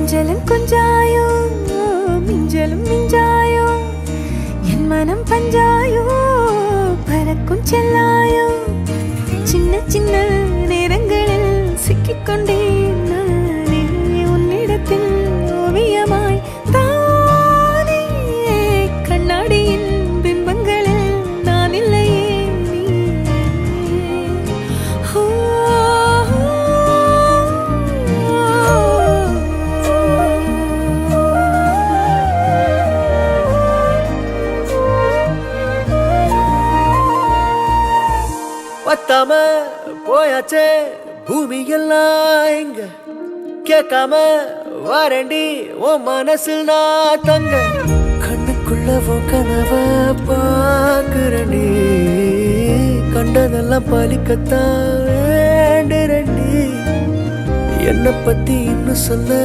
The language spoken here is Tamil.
கொஞ்சலும் கொஞ்சாயோ மிஞ்சலும் மிஞ்சாயோ என் மனம் பஞ்சாயோ பறக்கும் செல்லாயோ சின்ன சின்ன நேரங்களில் சிக்கிக்கொண்டேன் நானே உன்னிடத்தில் ஓவியமாய் தானே கண்ணாடியின் பிம்பங்களில் நான் இல்லையே பத்தாம போயாச்சே பூமி எல்லாம் இங்க கேட்காம வாரண்டி உன் மனசில் நான் தங்க கண்ணுக்குள்ள உன் கனவ பாக்குறண்டி கண்டதெல்லாம் பலிக்கத்தான் வேண்டுறண்டி என்னை பத்தி இன்னும் சொல்ல